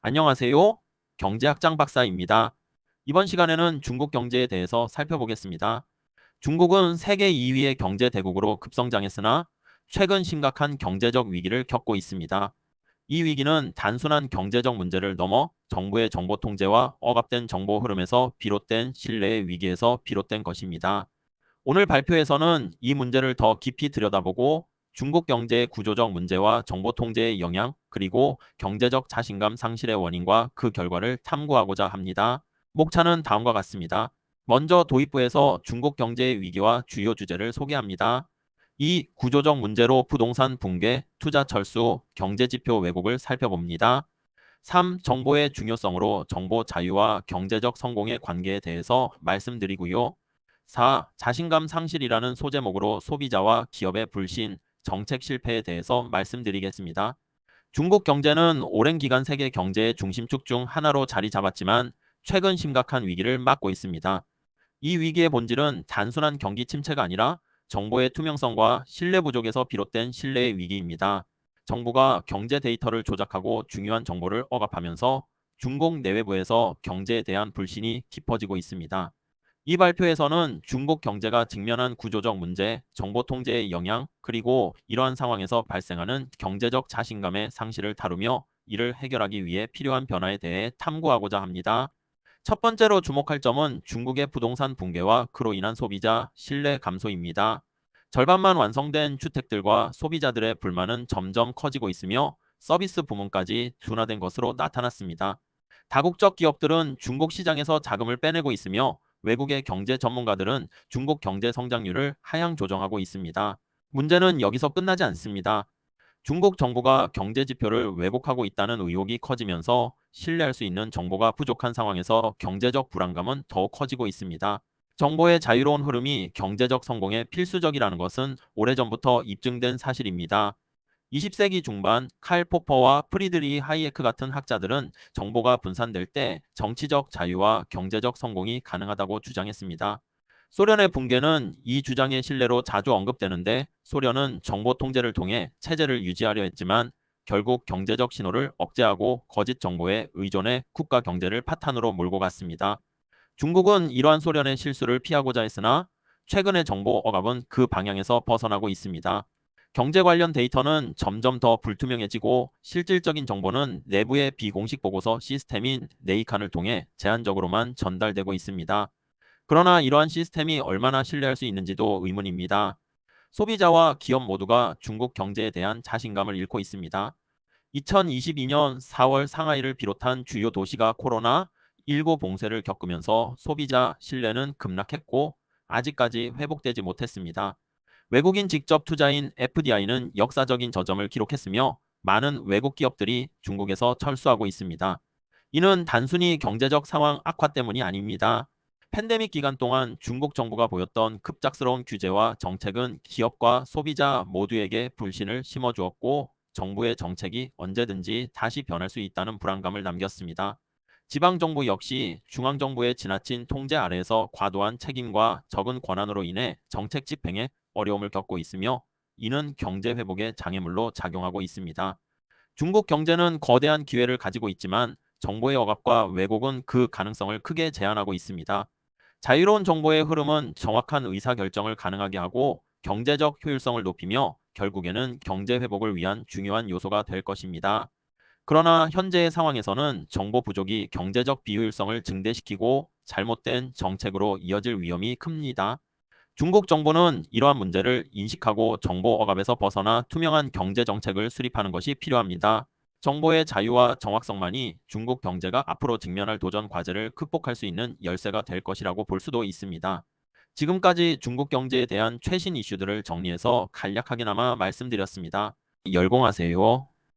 안녕하세요. 경제학장 박사입니다. 이번 시간에는 중국 경제에 대해서 살펴보겠습니다. 중국은 세계 2위의 경제 대국으로 급성장했으나 최근 심각한 경제적 위기를 겪고 있습니다. 이 위기는 단순한 경제적 문제를 넘어 정부의 정보 통제와 억압된 정보 흐름에서 비롯된 신뢰의 위기에서 비롯된 것입니다. 오늘 발표에서는 이 문제를 더 깊이 들여다보고 중국 경제의 구조적 문제와 정보 통제의 영향, 그리고 경제적 자신감 상실의 원인과 그 결과를 탐구하고자 합니다. 목차는 다음과 같습니다. 먼저 도입부에서 중국 경제의 위기와 주요 주제를 소개합니다. 2. 구조적 문제로 부동산 붕괴, 투자 철수, 경제지표 왜곡을 살펴봅니다. 3. 정보의 중요성으로 정보 자유와 경제적 성공의 관계에 대해서 말씀드리고요. 4. 자신감 상실이라는 소제목으로 소비자와 기업의 불신, 정책 실패에 대해서 말씀드리겠습니다. 중국 경제는 오랜 기간 세계 경제의 중심축 중 하나로 자리 잡았지만 최근 심각한 위기를 맞고 있습니다. 이 위기의 본질은 단순한 경기 침체가 아니라 정보의 투명성과 신뢰 부족에서 비롯된 신뢰의 위기입니다. 정부가 경제 데이터를 조작하고 중요한 정보를 억압하면서 중국 내외부에서 경제에 대한 불신이 깊어지고 있습니다. 이 발표에서는 중국 경제가 직면한 구조적 문제, 정보 통제의 영향, 그리고 이러한 상황에서 발생하는 경제적 자신감의 상실을 다루며 이를 해결하기 위해 필요한 변화에 대해 탐구하고자 합니다. 첫 번째로 주목할 점은 중국의 부동산 붕괴와 그로 인한 소비자 신뢰 감소입니다. 절반만 완성된 주택들과 소비자들의 불만은 점점 커지고 있으며 서비스 부문까지 둔화된 것으로 나타났습니다. 다국적 기업들은 중국 시장에서 자금을 빼내고 있으며 외국의 경제 전문가들은 중국 경제 성장률을 하향 조정하고 있습니다. 문제는 여기서 끝나지 않습니다. 중국 정부가 경제 지표를 왜곡하고 있다는 의혹이 커지면서 신뢰할 수 있는 정보가 부족한 상황에서 경제적 불안감은 더욱 커지고 있습니다. 정보의 자유로운 흐름이 경제적 성공에 필수적이라는 것은 오래전부터 입증된 사실입니다. 20세기 중반 칼 포퍼와 프리드리 하이에크 같은 학자들은 정보가 분산될 때 정치적 자유와 경제적 성공이 가능하다고 주장했습니다. 소련의 붕괴는 이 주장의 신뢰로 자주 언급되는데 소련은 정보 통제를 통해 체제를 유지하려 했지만 결국 경제적 신호를 억제하고 거짓 정보에 의존해 국가 경제를 파탄으로 몰고 갔습니다. 중국은 이러한 소련의 실수를 피하고자 했으나 최근의 정보 억압은 그 방향에서 벗어나고 있습니다. 경제 관련 데이터는 점점 더 불투명해지고 실질적인 정보는 내부의 비공식 보고서 시스템인 네이칸을 통해 제한적으로만 전달되고 있습니다. 그러나 이러한 시스템이 얼마나 신뢰할 수 있는지도 의문입니다. 소비자와 기업 모두가 중국 경제에 대한 자신감을 잃고 있습니다. 2022년 4월 상하이를 비롯한 주요 도시가 코로나19 봉쇄를 겪으면서 소비자 신뢰는 급락했고 아직까지 회복되지 못했습니다. 외국인 직접 투자인 FDI는 역사적인 저점을 기록했으며 많은 외국 기업들이 중국에서 철수하고 있습니다. 이는 단순히 경제적 상황 악화 때문이 아닙니다. 팬데믹 기간 동안 중국 정부가 보였던 급작스러운 규제와 정책은 기업과 소비자 모두에게 불신을 심어주었고 정부의 정책이 언제든지 다시 변할 수 있다는 불안감을 남겼습니다. 지방정부 역시 중앙정부의 지나친 통제 아래에서 과도한 책임과 적은 권한으로 인해 정책 집행에 어려움을 겪고 있으며 이는 경제 회복의 장애물로 작용하고 있습니다. 중국 경제는 거대한 기회를 가지고 있지만 정보의 억압과 왜곡은 그 가능성을 크게 제한하고 있습니다. 자유로운 정보의 흐름은 정확한 의사결정을 가능하게 하고 경제적 효율성을 높이며 결국에는 경제 회복을 위한 중요한 요소가 될 것입니다. 그러나 현재의 상황에서는 정보 부족이 경제적 비효율성을 증대시키고 잘못된 정책으로 이어질 위험이 큽니다. 중국 정부는 이러한 문제를 인식하고 정보 억압에서 벗어나 투명한 경제 정책을 수립하는 것이 필요합니다. 정보의 자유와 정확성만이 중국 경제가 앞으로 직면할 도전 과제를 극복할 수 있는 열쇠가 될 것이라고 볼 수도 있습니다. 지금까지 중국 경제에 대한 최신 이슈들을 정리해서 간략하게나마 말씀드렸습니다. 열공하세요.